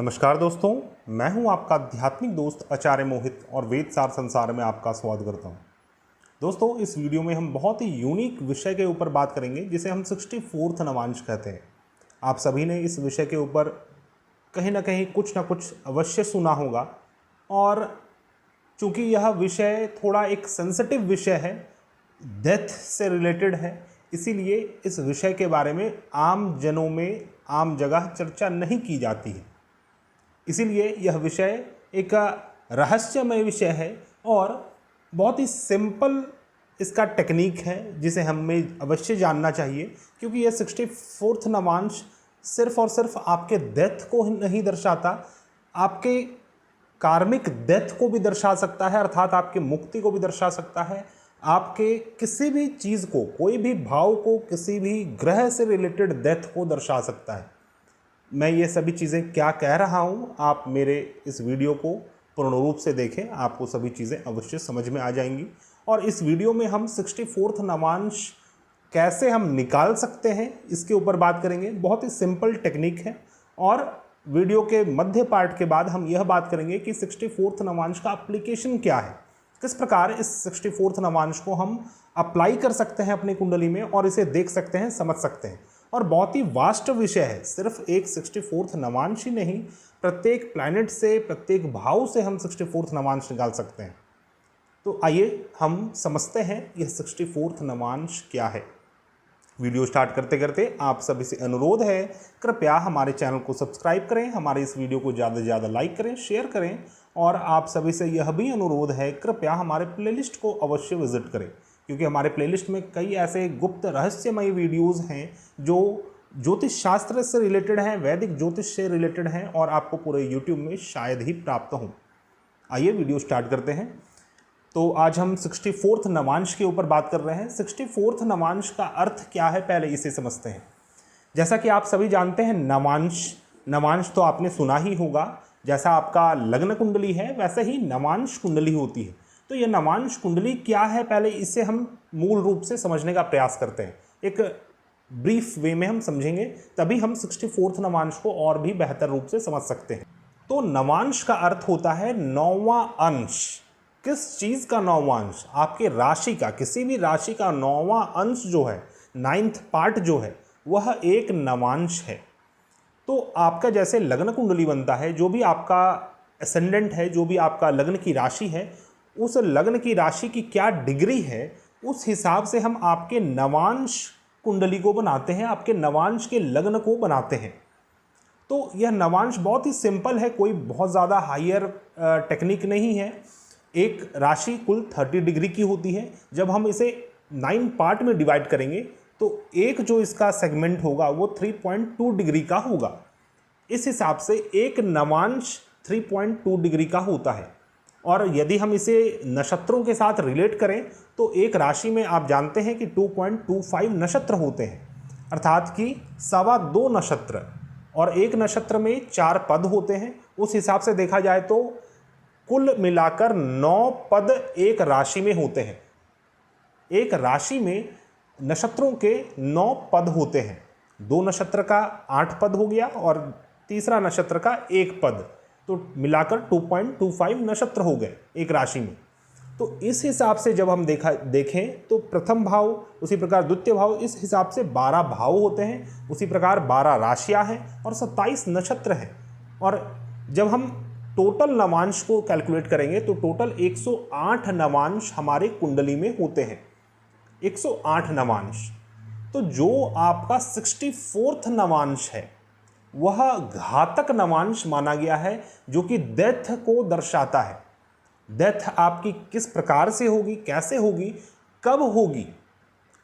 नमस्कार दोस्तों, मैं हूं आपका आध्यात्मिक दोस्त आचार्य मोहित और वेद सार संसार में आपका स्वागत करता हूं। दोस्तों, इस वीडियो में हम बहुत ही यूनिक विषय के ऊपर बात करेंगे जिसे हम 64th नवांश कहते हैं। आप सभी ने इस विषय के ऊपर कहीं ना कहीं कुछ ना कुछ अवश्य सुना होगा और चूँकि यह विषय थोड़ा एक सेंसिटिव विषय है, डेथ से रिलेटेड है, इसीलिए इस विषय के बारे में आम जनों में आम जगह चर्चा नहीं की जाती है। इसीलिए यह विषय एक रहस्यमय विषय है और बहुत ही सिंपल इसका टेक्निक है जिसे हमें अवश्य जानना चाहिए, क्योंकि यह 64th नवांश सिर्फ और सिर्फ आपके डेथ को नहीं दर्शाता, आपके कार्मिक डेथ को भी दर्शा सकता है, अर्थात आपकी मुक्ति को भी दर्शा सकता है। आपके किसी भी चीज़ को, कोई भी भाव को, किसी भी ग्रह से रिलेटेड डेथ को दर्शा सकता है। मैं ये सभी चीज़ें क्या कह रहा हूँ, आप मेरे इस वीडियो को पूर्ण रूप से देखें, आपको सभी चीज़ें अवश्य समझ में आ जाएंगी। और इस वीडियो में हम 64th नवांश कैसे हम निकाल सकते हैं इसके ऊपर बात करेंगे। बहुत ही सिंपल टेक्निक है और वीडियो के मध्य पार्ट के बाद हम यह बात करेंगे कि 64th नवांश का एप्लीकेशन क्या है, किस प्रकार इस 64th नवांश को हम अप्लाई कर सकते हैं अपनी कुंडली में और इसे देख सकते हैं, समझ सकते हैं। और बहुत ही वास्ट विषय है, सिर्फ एक 64th नवांश ही नहीं, प्रत्येक प्लैनेट से, प्रत्येक भाव से हम 64th नवांश निकाल सकते हैं। तो आइए हम समझते हैं यह 64th नवांश क्या है। वीडियो स्टार्ट करते करते आप सभी से अनुरोध है, कृपया हमारे चैनल को सब्सक्राइब करें, हमारे इस वीडियो को ज़्यादा से ज़्यादा लाइक करें, शेयर करें और आप सभी से यह भी अनुरोध है, कृपया हमारे प्लेलिस्ट को अवश्य विजिट करें, क्योंकि हमारे प्लेलिस्ट में कई ऐसे गुप्त रहस्यमय वीडियोज़ हैं जो ज्योतिष शास्त्र से रिलेटेड हैं, वैदिक ज्योतिष से रिलेटेड हैं और आपको पूरे यूट्यूब में शायद ही प्राप्त हों। आइए वीडियो स्टार्ट करते हैं। तो आज हम 64th नवांश के ऊपर बात कर रहे हैं। 64th नवांश का अर्थ क्या है, पहले इसे समझते हैं। जैसा कि आप सभी जानते हैं, नवांश तो आपने सुना ही होगा। जैसा आपका लग्न कुंडली है वैसे ही नवांश कुंडली होती है। तो ये नवांश कुंडली क्या है, पहले इसे हम मूल रूप से समझने का प्रयास करते हैं। एक ब्रीफ वे में हम समझेंगे, तभी हम 64th नवांश को और भी बेहतर रूप से समझ सकते हैं। तो नवांश का अर्थ होता है 9वां अंश। किस चीज़ का 9वां अंश? आपके राशि का, किसी भी राशि का 9वां अंश जो है, 9th पार्ट जो है, वह एक नवांश है। तो आपका जैसे लग्न कुंडली बनता है, जो भी आपका एसेंडेंट है, जो भी आपका लग्न की राशि है, उस लग्न की राशि की क्या डिग्री है, उस हिसाब से हम आपके नवांश कुंडली को बनाते हैं, आपके नवांश के लग्न को बनाते हैं। तो यह नवांश बहुत ही सिंपल है, कोई बहुत ज़्यादा हायर टेक्निक नहीं है। एक राशि कुल 30 डिग्री की होती है। जब हम इसे 9 पार्ट में डिवाइड करेंगे तो एक जो इसका सेगमेंट होगा वो 3.2 डिग्री का होगा। इस हिसाब से एक नवांश 3.2 डिग्री का होता है। और यदि हम इसे नक्षत्रों के साथ रिलेट करें तो एक राशि में आप जानते हैं कि 2.25 नक्षत्र होते हैं, अर्थात कि 2.25 नक्षत्र, और एक नक्षत्र में 4 पद होते हैं। उस हिसाब से देखा जाए तो कुल मिलाकर 9 पद एक राशि में होते हैं। एक राशि में नक्षत्रों के 9 पद होते हैं। 2 नक्षत्र का 8 पद हो गया और तीसरा नक्षत्र का 1 पद, तो मिलाकर 2.25 नक्षत्र हो गए एक राशि में। तो इस हिसाब से जब हम देखें तो प्रथम भाव, उसी प्रकार द्वितीय भाव, इस हिसाब से 12 भाव होते हैं। उसी प्रकार 12 राशियां हैं और 27 नक्षत्र हैं। और जब हम टोटल नवांश को कैलकुलेट करेंगे तो टोटल 108 नवांश हमारे कुंडली में होते हैं। 108 नवांश। तो जो आपका 64th नवांश है वह घातक नवांश माना गया है, जो कि डेथ को दर्शाता है। डेथ आपकी किस प्रकार से होगी, कैसे होगी, कब होगी,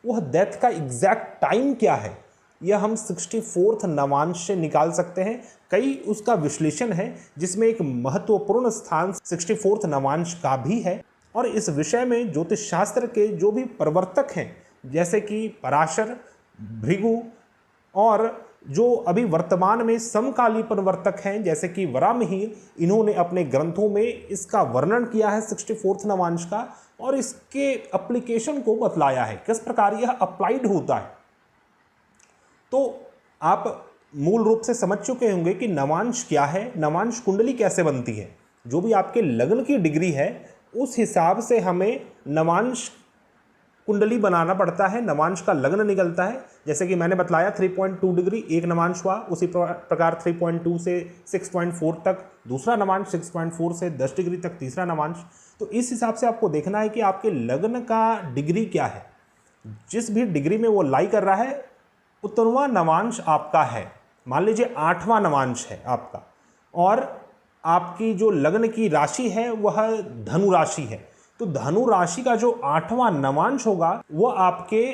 वह डेथ का एग्जैक्ट टाइम क्या है, यह हम 64th नवांश से निकाल सकते हैं। कई उसका विश्लेषण है जिसमें एक महत्वपूर्ण स्थान 64th नवांश का भी है। और इस विषय में ज्योतिष शास्त्र के जो भी प्रवर्तक हैं, जैसे कि पराशर, भृगु, और जो अभी वर्तमान में समकालीन प्रवर्तक हैं जैसे कि वराहमिहिर, इन्होंने अपने ग्रंथों में इसका वर्णन किया है 64th नवांश का और इसके एप्लीकेशन को बतलाया है, किस प्रकार यह अप्लाइड होता है। तो आप मूल रूप से समझ चुके होंगे कि नवांश क्या है, नवांश कुंडली कैसे बनती है। जो भी आपके लग्न की डिग्री है उस हिसाब से हमें नवांश कुंडली बनाना पड़ता है, नवांश का लग्न निकलता है। जैसे कि मैंने बतलाया 3.2 डिग्री एक नवांश हुआ, उसी प्रकार 3.2 से 6.4 तक दूसरा नवांश, 6.4 से 10 डिग्री तक तीसरा नवांश। तो इस हिसाब से आपको देखना है कि आपके लग्न का डिग्री क्या है, जिस भी डिग्री में वो लाई कर रहा है उतनवां नवांश आपका है। मान लीजिए 8वां नवांश है आपका और आपकी जो लग्न की राशि है वह धनु राशि है, तो धनु राशि का जो 8वां नवांश होगा वह आपके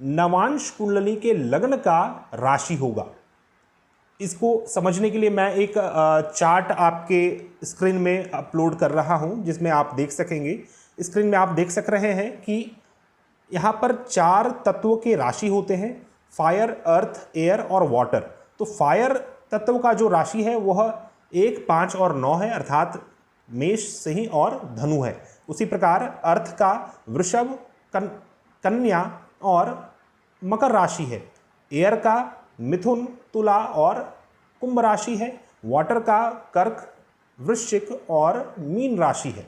नवांश कुंडली के लग्न का राशि होगा। इसको समझने के लिए मैं एक चार्ट आपके स्क्रीन में अपलोड कर रहा हूं, जिसमें आप देख सकेंगे। स्क्रीन में आप देख सक रहे हैं कि यहाँ पर 4 तत्वों के राशि होते हैं, फायर, अर्थ, एयर और वाटर। तो फायर तत्व का जो राशि है वह 1, 5 और 9 है, अर्थात मेष, सिंह और धनु है। उसी प्रकार अर्थ का वृषभ, कन्या और मकर राशि है। एयर का मिथुन, तुला और कुंभ राशि है। वाटर का कर्क, वृश्चिक और मीन राशि है।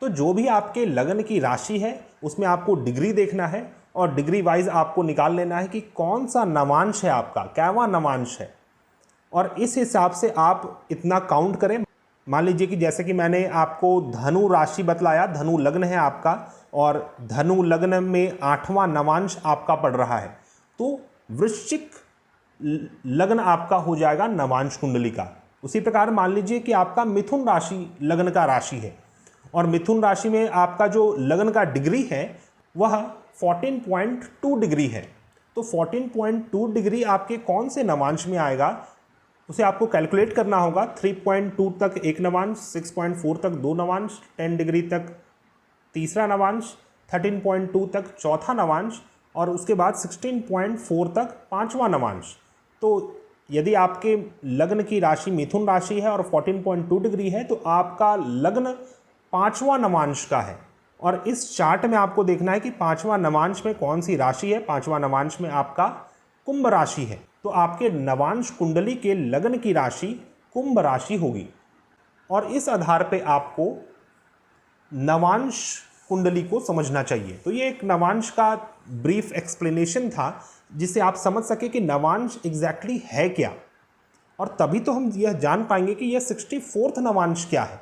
तो जो भी आपके लग्न की राशि है उसमें आपको डिग्री देखना है और डिग्री वाइज आपको निकाल लेना है कि कौन सा नवांश है आपका, कैवा नवांश है, और इस हिसाब से आप इतना काउंट करें। मान लीजिए कि जैसे कि मैंने आपको धनु राशि बतलाया, धनु लग्न है आपका और धनु लग्न में 8वां नवांश आपका पड़ रहा है, तो वृश्चिक लग्न आपका हो जाएगा नवांश कुंडली का। उसी प्रकार मान लीजिए कि आपका मिथुन राशि लग्न का राशि है और मिथुन राशि में आपका जो लग्न का डिग्री है वह 14.2 डिग्री है। तो 14.2 डिग्री आपके कौन से नवांश में आएगा उसे आपको कैलकुलेट करना होगा। 3.2 तक एक नवांश, 6.4 तक 2 नवांश, 10 डिग्री तक तीसरा नवांश, 13.2 तक चौथा नवांश और उसके बाद 16.4 तक 5वां नवांश। तो यदि आपके लग्न की राशि मिथुन राशि है और 14.2 डिग्री है तो आपका लग्न 5वां नवांश का है। और इस चार्ट में आपको देखना है कि 5वां नवांश में कौन सी राशि है। 5वां नवांश में आपका कुंभ राशि है, तो आपके नवांश कुंडली के लग्न की राशि कुंभ राशि होगी और इस आधार पे आपको नवांश कुंडली को समझना चाहिए। तो ये एक नवांश का ब्रीफ एक्सप्लेनेशन था जिससे आप समझ सके कि नवांश एग्जैक्टली है क्या, और तभी तो हम यह जान पाएंगे कि यह 64th नवांश क्या है।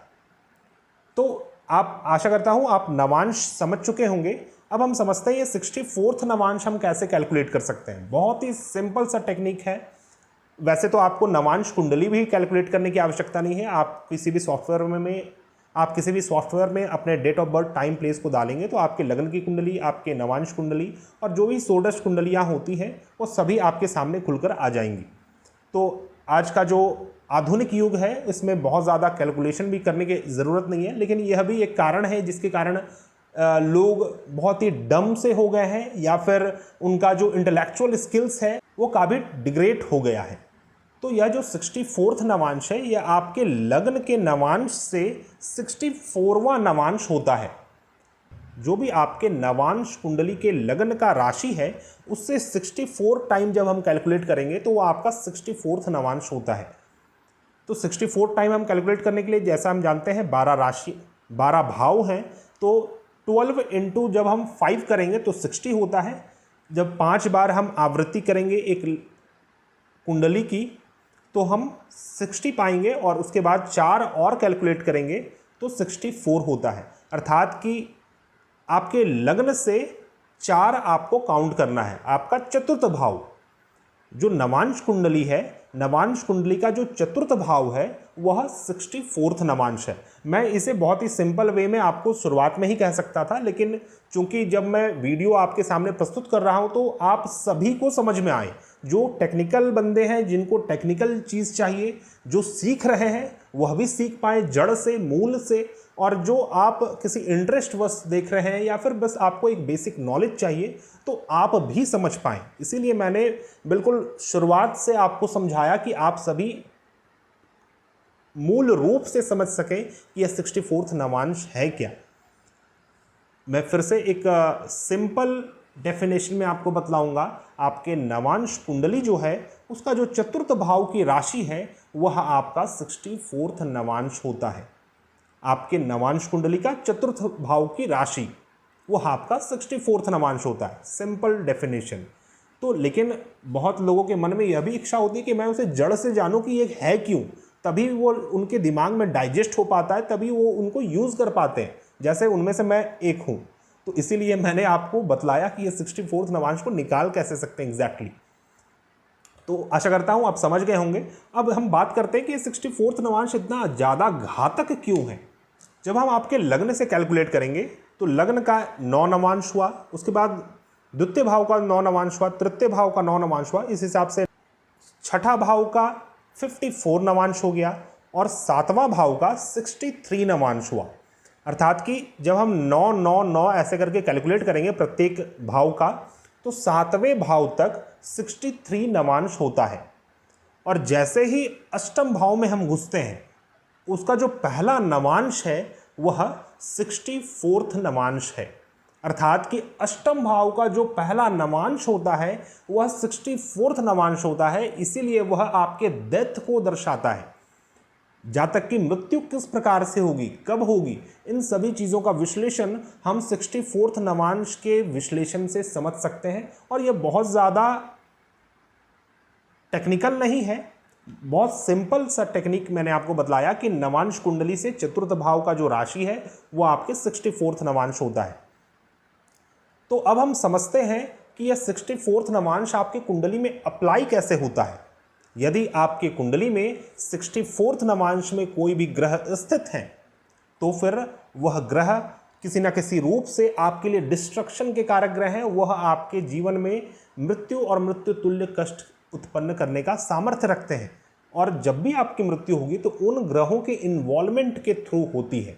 तो आप, आशा करता हूँ आप नवांश समझ चुके होंगे। अब हम समझते हैं ये 64th नवांश हम कैसे कैलकुलेट कर सकते हैं। बहुत ही सिंपल सा टेक्निक है। वैसे तो आपको नवांश कुंडली भी कैलकुलेट करने की आवश्यकता नहीं है। आप किसी भी सॉफ्टवेयर में अपने date of birth, time, place को डालेंगे तो आपके लग्न की कुंडली, आपके नवांश कुंडली और जो भी सोडश कुंडलियाँ होती हैं वो सभी आपके सामने खुलकर आ जाएंगी। तो आज का जो आधुनिक युग है इसमें बहुत ज़्यादा कैलकुलेशन भी करने की ज़रूरत नहीं है, लेकिन यह भी एक कारण है जिसके कारण लोग बहुत ही डम से हो गए हैं या फिर उनका जो इंटेलेक्चुअल स्किल्स है वो काफ़ी डिग्रेड हो गया है। तो यह जो 64th नवांश है यह आपके लग्न के नवांश से 64वां नवांश होता है। जो भी आपके नवांश कुंडली के लग्न का राशि है उससे 64 टाइम जब हम कैलकुलेट करेंगे तो वो आपका 64th नवांश होता है। तो 64 टाइम हम कैलकुलेट करने के लिए, जैसा हम जानते हैं 12 भाव हैं, तो 12 इंटू जब हम 5 करेंगे तो 60 होता है। जब 5 बार हम आवृत्ति करेंगे एक कुंडली की तो हम 60 पाएंगे और उसके बाद 4 और कैलकुलेट करेंगे तो 64 होता है। अर्थात कि आपके लग्न से 4 आपको काउंट करना है। आपका चतुर्थ भाव जो नवांश कुंडली है, नवांश कुंडली का जो चतुर्थ भाव है वह 64th नवांश है। मैं इसे बहुत ही सिंपल वे में आपको शुरुआत में ही कह सकता था, लेकिन चूंकि जब मैं वीडियो आपके सामने प्रस्तुत कर रहा हूं तो आप सभी को समझ में आए। जो टेक्निकल बंदे हैं, जिनको टेक्निकल चीज़ चाहिए, जो सीख रहे हैं वह भी सीख पाए जड़ से, मूल से, और जो आप किसी इंटरेस्ट बस देख रहे हैं या फिर बस आपको एक बेसिक नॉलेज चाहिए तो आप भी समझ पाएँ। इसीलिए मैंने बिल्कुल शुरुआत से आपको समझाया कि आप सभी मूल रूप से समझ सकें कि यह 64th नवांश है क्या। मैं फिर से एक सिंपल डेफिनेशन में आपको बतलाऊंगा। आपके नवांश कुंडली जो है उसका जो चतुर्थ भाव की राशि है वह आपका 64th नवांश होता है। आपके नवांश कुंडली का चतुर्थ भाव की राशि वह आपका 64th नवांश होता है। Simple definition. तो लेकिन बहुत लोगों के मन में यह भी इच्छा होती है कि मैं उसे जड़ से जानूं कि ये है क्यों, तभी वो उनके दिमाग में डाइजेस्ट हो पाता है, तभी वो उनको यूज़ कर पाते हैं, जैसे उनमें से मैं एक हूँ। तो इसीलिए मैंने आपको बतलाया कि ये 64th नवांश को निकाल कैसे सकते हैं एग्जैक्टली। तो आशा करता हूँ आप समझ गए होंगे। अब हम बात करते हैं कि 64th नवांश इतना ज़्यादा घातक क्यों है। जब हम आपके लग्न से कैलकुलेट करेंगे तो लग्न का 9 नवांश हुआ, उसके बाद द्वितीय भाव का 9 नवांश हुआ, तृतीय भाव का 9 नवांश हुआ, इस हिसाब से छठा भाव का 54 नवांश हो गया और सातवां भाव का 63 नवांश हुआ। अर्थात कि जब हम 9 9 9 ऐसे करके कैलकुलेट करेंगे प्रत्येक भाव का, तो सातवें भाव तक 63 नवांश होता है। और जैसे ही अष्टम भाव में हम घुसते हैं, उसका जो पहला नवांश है वह 64th नवांश है। अर्थात कि अष्टम भाव का जो पहला नवांश होता है वह 64th नवांश होता है, इसीलिए वह आपके डेथ को दर्शाता है। जातक की मृत्यु किस प्रकार से होगी, कब होगी, इन सभी चीज़ों का विश्लेषण हम 64th नवांश के विश्लेषण से समझ सकते हैं। और यह बहुत ज़्यादा टेक्निकल नहीं है, बहुत सिंपल सा टेक्निक मैंने आपको बतलाया कि नवांश कुंडली से चतुर्थ भाव का जो राशि है वो आपके 64th नवांश होता है। तो अब हम समझते हैं कि यह 64th नवांश आपकी कुंडली में अप्लाई कैसे होता है। यदि आपकी कुंडली में 64th नवांश में कोई भी ग्रह स्थित हैं, तो फिर वह ग्रह किसी न किसी रूप से आपके लिए डिस्ट्रक्शन के कारक ग्रह हैं। वह आपके जीवन में मृत्यु और मृत्यु तुल्य कष्ट उत्पन्न करने का सामर्थ्य रखते हैं। और जब भी आपकी मृत्यु होगी तो उन ग्रहों के इन्वॉल्वमेंट के थ्रू होती है,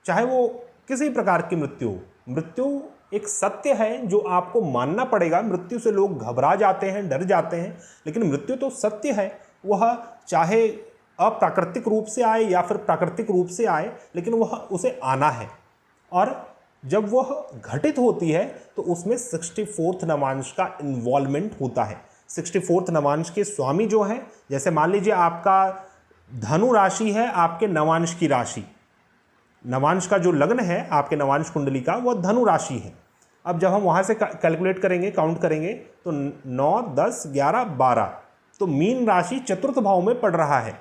चाहे वो किसी प्रकार की मृत्यु हो। मृत्यु एक सत्य है जो आपको मानना पड़ेगा। मृत्यु से लोग घबरा जाते हैं, डर जाते हैं, लेकिन मृत्यु तो सत्य है। वह चाहे अप्राकृतिक रूप से आए या फिर प्राकृतिक रूप से आए, लेकिन वह उसे आना है। और जब वह घटित होती है तो उसमें 64th नवांश का इन्वॉल्वमेंट होता है। 64th नवांश के स्वामी जो हैं, जैसे मान लीजिए आपका धनु राशि है, आपके नवांश की राशि, नवांश का जो लग्न है आपके नवांश कुंडली का वह धनु राशि है। अब जब हम वहाँ से कैलकुलेट करेंगे, काउंट करेंगे, तो 9 10 11 12, तो मीन राशि चतुर्थ भाव में पड़ रहा है।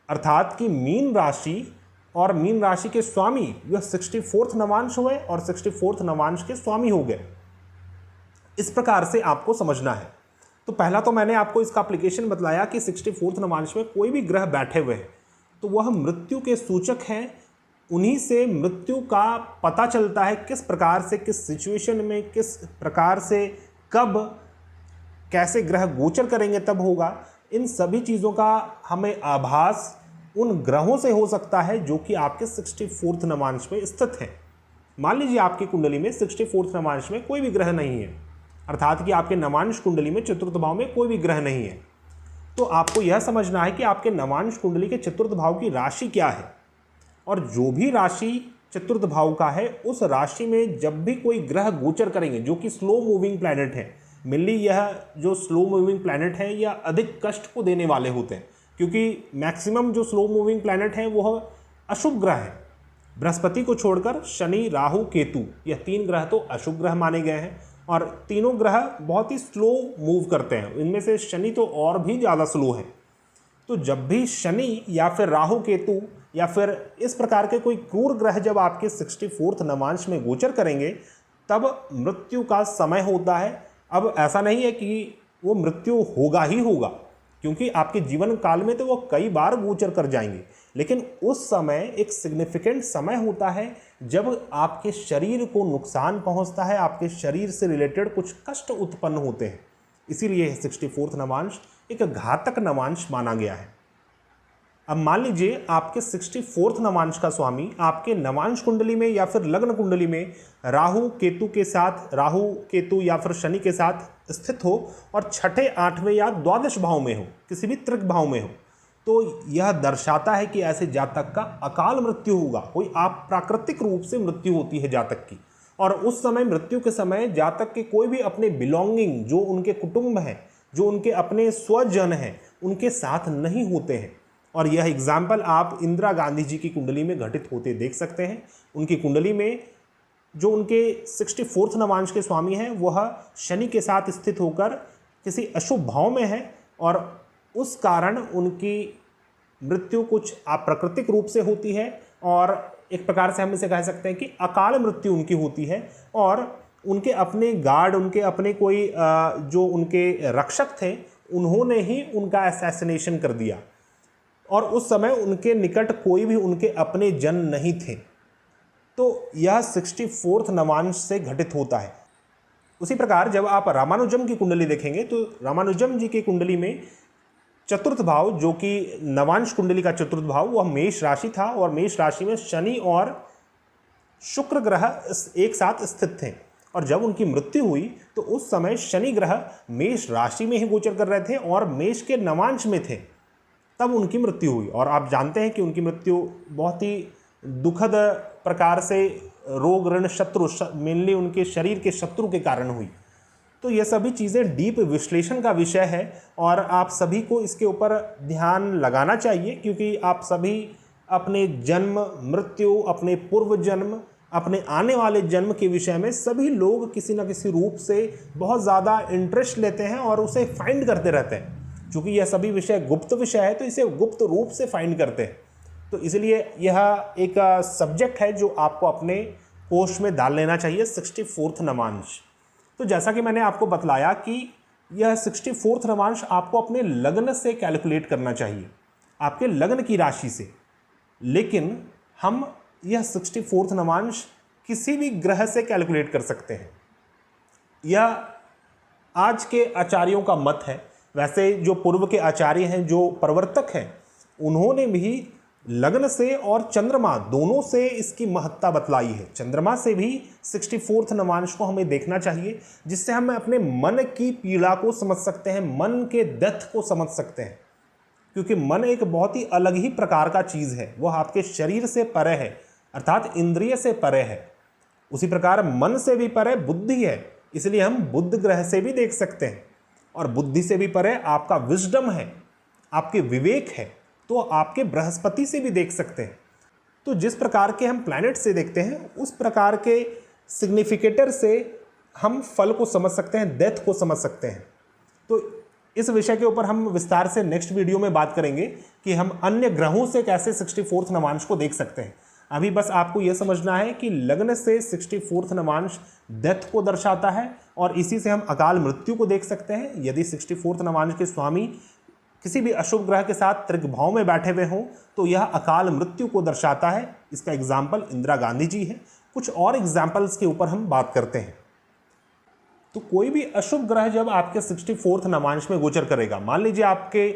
अर्थात कि मीन राशि और मीन राशि के स्वामी यह 64th नवांश हुए और 64th नवांश के स्वामी हो गए। इस प्रकार से आपको समझना है। तो पहला तो मैंने आपको इसका एप्लीकेशन बतलाया कि 64th नवांश में कोई भी ग्रह बैठे हुए हैं तो वह मृत्यु के सूचक हैं। उन्हीं से मृत्यु का पता चलता है, किस प्रकार से, किस सिचुएशन में, किस प्रकार से, कब, कैसे ग्रह गोचर करेंगे तब होगा। इन सभी चीज़ों का हमें आभास उन ग्रहों से हो सकता है जो कि आपके 64th नवांश में स्थित हैं। मान लीजिए आपकी कुंडली में 64th नवांश में कोई भी ग्रह नहीं है, अर्थात कि आपके नवांश कुंडली में चतुर्थ भाव में कोई भी ग्रह नहीं है, तो आपको यह समझना है कि आपके नवांश कुंडली के चतुर्थ भाव की राशि क्या है। और जो भी राशि चतुर्थ भाव का है, उस राशि में जब भी कोई ग्रह गोचर करेंगे जो कि स्लो मूविंग प्लैनेट है, मेनली यह जो स्लो मूविंग प्लैनेट है यह अधिक कष्ट को देने वाले होते हैं, क्योंकि मैक्सिमम जो स्लो मूविंग प्लैनेट है वह अशुभ ग्रह है। बृहस्पति को छोड़कर शनि, राहु, केतु, यह 3 ग्रह तो अशुभ ग्रह माने गए हैं और तीनों ग्रह बहुत ही स्लो मूव करते हैं। इनमें से शनि तो और भी ज़्यादा स्लो है। तो जब भी शनि या फिर राहु, केतु या फिर इस प्रकार के कोई क्रूर ग्रह जब आपके 64th नवांश में गोचर करेंगे, तब मृत्यु का समय होता है। अब ऐसा नहीं है कि वो मृत्यु होगा ही होगा, क्योंकि आपके जीवन काल में तो वो कई बार गोचर कर जाएंगे, लेकिन उस समय एक सिग्निफिकेंट समय होता है जब आपके शरीर को नुकसान पहुंचता है, आपके शरीर से रिलेटेड कुछ कष्ट उत्पन्न होते हैं। इसीलिए 64th नवांश एक घातक नवांश माना गया है। अब मान लीजिए आपके 64th नवांश का स्वामी आपके नवांश कुंडली में या फिर लग्न कुंडली में राहु केतु के साथ, राहु केतु या फिर शनि के साथ स्थित हो और छठे, 8वें या द्वादश भाव में हो, किसी भी त्रिक भाव में हो, तो यह दर्शाता है कि ऐसे जातक का अकाल मृत्यु होगा। कोई आप प्राकृतिक रूप से मृत्यु होती है जातक की, और उस समय मृत्यु के समय जातक के कोई भी अपने बिलोंगिंग, जो उनके कुटुंब हैं, जो उनके अपने स्वजन हैं उनके साथ नहीं होते हैं। और यह एग्जाम्पल आप इंदिरा गांधी जी की कुंडली में घटित होते देख सकते हैं। उनकी कुंडली में जो उनके 64th नवांश के स्वामी हैं वह शनि के साथ स्थित होकर किसी अशुभ भाव में है, और उस कारण उनकी मृत्यु कुछ अप्राकृतिक रूप से होती है, और एक प्रकार से हम इसे कह सकते हैं कि अकाल मृत्यु उनकी होती है। और उनके अपने गार्ड, उनके अपने कोई जो उनके रक्षक थे, उन्होंने ही उनका असैसिनेशन कर दिया, और उस समय उनके निकट कोई भी उनके अपने जन नहीं थे। तो यह 64th नवांश से घटित होता है। उसी प्रकार जब आप रामानुजम की कुंडली देखेंगे तो रामानुजम जी की कुंडली में चतुर्थ भाव, जो कि नवांश कुंडली का चतुर्थ भाव, वह मेष राशि था, और मेष राशि में शनि और शुक्र ग्रह एक साथ स्थित थे। और जब उनकी मृत्यु हुई तो उस समय शनि ग्रह मेष राशि में ही गोचर कर रहे थे और मेष के नवांश में थे, तब उनकी मृत्यु हुई। और आप जानते हैं कि उनकी मृत्यु बहुत ही दुखद प्रकार से रोग ऋण शत्रु, मेनली उनके शरीर के शत्रु के कारण हुई। तो ये सभी चीज़ें डीप विश्लेषण का विषय है, और आप सभी को इसके ऊपर ध्यान लगाना चाहिए, क्योंकि आप सभी अपने जन्म, मृत्यु, अपने पूर्व जन्म, अपने आने वाले जन्म के विषय में सभी लोग किसी न किसी रूप से बहुत ज़्यादा इंटरेस्ट लेते हैं और उसे फाइंड करते रहते हैं। क्योंकि यह सभी विषय गुप्त विषय है तो इसे गुप्त रूप से फाइंड करते हैं। तो इसलिए यह एक सब्जेक्ट है जो आपको अपने कोर्स में डाल लेना चाहिए, 64th नवांश। तो जैसा कि मैंने आपको बतलाया कि यह 64th नवांश आपको अपने लग्न से कैलकुलेट करना चाहिए, आपके लग्न की राशि से। लेकिन हम यह 64th नवांश किसी भी ग्रह से कैलकुलेट कर सकते हैं। यह आज के आचार्यों का मत है। वैसे जो पूर्व के आचार्य हैं, जो प्रवर्तक हैं, उन्होंने भी लग्न से और चंद्रमा दोनों से इसकी महत्ता बतलाई है। चंद्रमा से भी 64th नवांश को हमें देखना चाहिए, जिससे हम अपने मन की पीड़ा को समझ सकते हैं, मन के डेथ को समझ सकते हैं। क्योंकि मन एक बहुत ही अलग ही प्रकार का चीज़ है, वह आपके शरीर से परे है, अर्थात इंद्रिय से परे है। उसी प्रकार मन से भी परे बुद्धि है, इसलिए हम बुध ग्रह से भी देख सकते हैं। और बुद्धि से भी परे आपका विजडम है, आपके विवेक है, तो आपके बृहस्पति से भी देख सकते हैं। तो जिस प्रकार के हम प्लैनेट से देखते हैं, उस प्रकार के सिग्निफिकेटर से हम फल को समझ सकते हैं, डेथ को समझ सकते हैं। तो इस विषय के ऊपर हम विस्तार से नेक्स्ट वीडियो में बात करेंगे कि हम अन्य ग्रहों से कैसे 64th नवांश को देख सकते हैं। अभी बस आपको यह समझना है कि लग्न से 64th नवांश डेथ को दर्शाता है, और इसी से हम अकाल मृत्यु को देख सकते हैं। यदि 64th नवांश के स्वामी किसी भी अशुभ ग्रह के साथ त्रिकभाव में बैठे हुए हों तो यह अकाल मृत्यु को दर्शाता है। इसका एग्जाम्पल इंदिरा गांधी जी है। कुछ और एग्जाम्पल्स के ऊपर हम बात करते हैं। तो कोई भी अशुभ ग्रह जब आपके 64th नवांश में गोचर करेगा, मान लीजिए आपके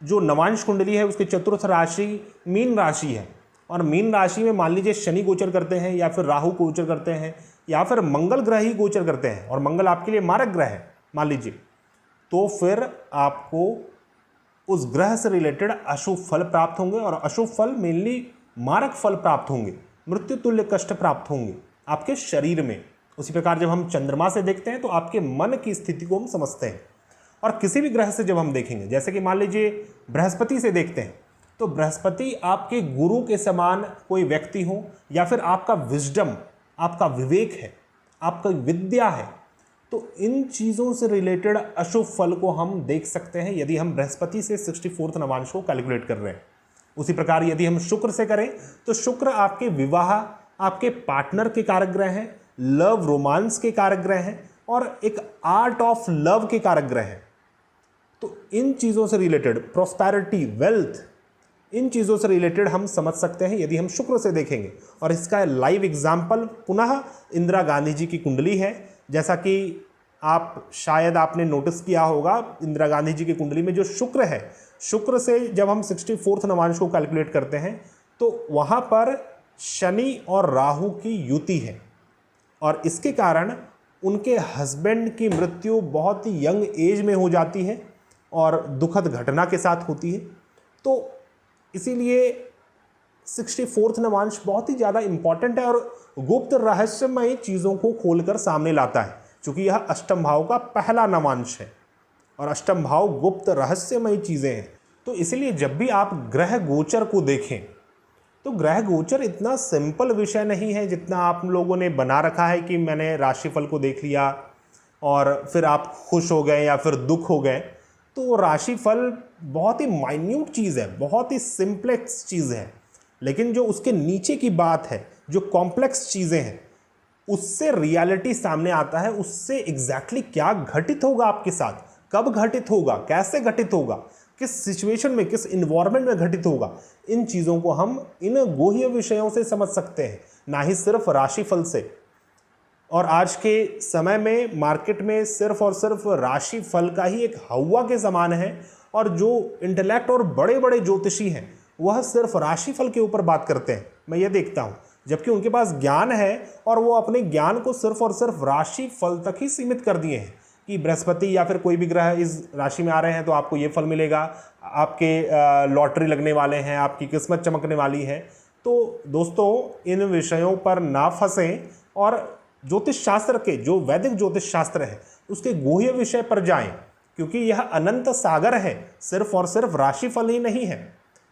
जो नवांश कुंडली है उसकी चतुर्थ राशि मीन राशि है, और मीन राशि में मान लीजिए शनि गोचर करते हैं, या फिर राहु गोचर करते हैं, या फिर मंगल ग्रह ही गोचर करते हैं, और मंगल आपके लिए मारक ग्रह है मान लीजिए, तो फिर आपको उस ग्रह से रिलेटेड अशुभ फल प्राप्त होंगे। और अशुभ फल मेनली मारक फल प्राप्त होंगे, मृत्यु तुल्य कष्ट प्राप्त होंगे आपके शरीर में। उसी प्रकार जब हम चंद्रमा से देखते हैं तो आपके मन की स्थिति को हम समझते हैं। और किसी भी ग्रह से जब हम देखेंगे, जैसे कि मान लीजिए बृहस्पति से देखते हैं, तो बृहस्पति आपके गुरु के समान कोई व्यक्ति हो, या फिर आपका विजडम, आपका विवेक है, आपका विद्या है, तो इन चीज़ों से रिलेटेड अशुभ फल को हम देख सकते हैं यदि हम बृहस्पति से 64th नवांश को कैलकुलेट कर रहे हैं। उसी प्रकार यदि हम शुक्र से करें तो शुक्र आपके विवाह, आपके पार्टनर के कारक ग्रह हैं, लव रोमांस के कारक ग्रह हैं, और एक आर्ट ऑफ लव के कारक ग्रह हैं। तो इन चीज़ों से रिलेटेड प्रॉस्पेरिटी, वेल्थ, इन चीज़ों से रिलेटेड हम समझ सकते हैं यदि हम शुक्र से देखेंगे। और इसका लाइव एग्जाम्पल पुनः इंदिरा गांधी जी की कुंडली है। जैसा कि शायद आपने नोटिस किया होगा, इंदिरा गांधी जी की कुंडली में जो शुक्र है, शुक्र से जब हम 64th नवांश को कैलकुलेट करते हैं तो वहाँ पर शनि और राहु की युति है, और इसके कारण उनके हस्बैंड की मृत्यु बहुत ही यंग एज में हो जाती है और दुखद घटना के साथ होती है। तो इसीलिए 64th नवांश बहुत ही ज़्यादा इम्पॉर्टेंट है और गुप्त रहस्यमय चीज़ों को खोलकर सामने लाता है, क्योंकि यह अष्टम भाव का पहला नवांश है। और अष्टम भाव गुप्त रहस्यमयी चीज़ें हैं। तो इसलिए जब भी आप ग्रह गोचर को देखें तो ग्रह गोचर इतना सिंपल विषय नहीं है जितना आप लोगों ने बना रखा है कि मैंने राशिफल को देख लिया और फिर आप खुश हो गए या फिर दुख हो गए। तो राशिफल बहुत ही माइन्यूट चीज़ है, बहुत ही सिंप्लेक्स चीज़ है, लेकिन जो उसके नीचे की बात है, जो कॉम्प्लेक्स चीज़ें हैं, उससे रियलिटी सामने आता है। उससे एग्जैक्टली क्या घटित होगा आपके साथ, कब घटित होगा, कैसे घटित होगा, किस सिचुएशन में, किस इन्वायरमेंट में घटित होगा, इन चीज़ों को हम इन गुह्य विषयों से समझ सकते हैं, ना ही सिर्फ राशिफल से। और आज के समय में मार्केट में सिर्फ और सिर्फ राशिफल का ही एक हवा के समान है, और जो इंटेलेक्ट और बड़े बड़े ज्योतिषी हैं वह सिर्फ राशिफल के ऊपर बात करते हैं, मैं ये देखता हूँ, जबकि उनके पास ज्ञान है और वो अपने ज्ञान को सिर्फ और सिर्फ राशिफल तक ही सीमित कर दिए हैं कि बृहस्पति या फिर कोई भी ग्रह इस राशि में आ रहे हैं तो आपको ये फल मिलेगा, आपके लॉटरी लगने वाले हैं, आपकी किस्मत चमकने वाली है। तो दोस्तों इन विषयों पर ना फंसें और ज्योतिष शास्त्र के, जो वैदिक ज्योतिष शास्त्र है, उसके गुह्य विषय पर जाएं, क्योंकि यह अनंत सागर है, सिर्फ और सिर्फ राशिफल ही नहीं है,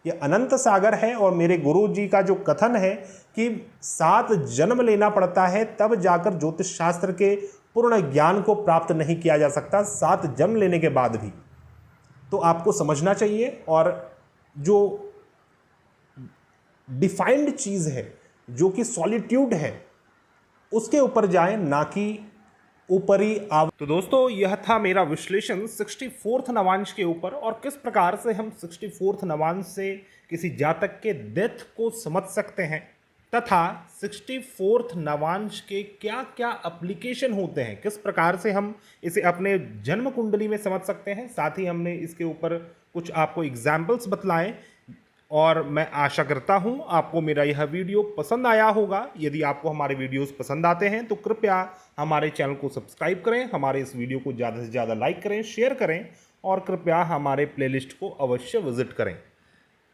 यह अनंत सागर है। और मेरे गुरु जी का जो कथन है कि 7 जन्म लेना पड़ता है तब जाकर ज्योतिष शास्त्र के पूर्ण ज्ञान को प्राप्त नहीं किया जा सकता, 7 जन्म लेने के बाद भी। तो आपको समझना चाहिए, और जो डिफाइंड चीज़ है, जो कि सॉलिट्यूड है, उसके ऊपर जाएं, ना कि ऊपरी तो दोस्तों यह था मेरा विश्लेषण 64th नवांश के ऊपर, और किस प्रकार से हम 64th नवांश से किसी जातक के डेथ को समझ सकते हैं, तथा 64th नवांश के क्या क्या एप्लीकेशन होते हैं, किस प्रकार से हम इसे अपने जन्म कुंडली में समझ सकते हैं। साथ ही हमने इसके ऊपर कुछ आपको एग्जाम्पल्स बतलाएं, और मैं आशा करता हूं आपको मेरा यह वीडियो पसंद आया होगा। यदि आपको हमारे वीडियोस पसंद आते हैं तो कृपया हमारे चैनल को सब्सक्राइब करें, हमारे इस वीडियो को ज़्यादा से ज़्यादा लाइक करें, शेयर करें, और कृपया हमारे प्लेलिस्ट को अवश्य विजिट करें।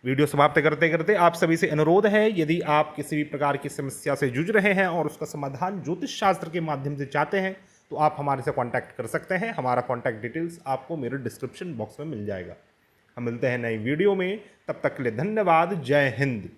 वीडियो समाप्त करते करते आप सभी से अनुरोध है, यदि आप किसी भी प्रकार की समस्या से जूझ रहे हैं और उसका समाधान ज्योतिष शास्त्र के माध्यम से चाहते हैं तो आप हमारे से कांटेक्ट कर सकते हैं। हमारा कांटेक्ट डिटेल्स आपको मेरे डिस्क्रिप्शन बॉक्स में मिल जाएगा। हम मिलते हैं नई वीडियो में, तब तक के लिए धन्यवाद। जय हिंद।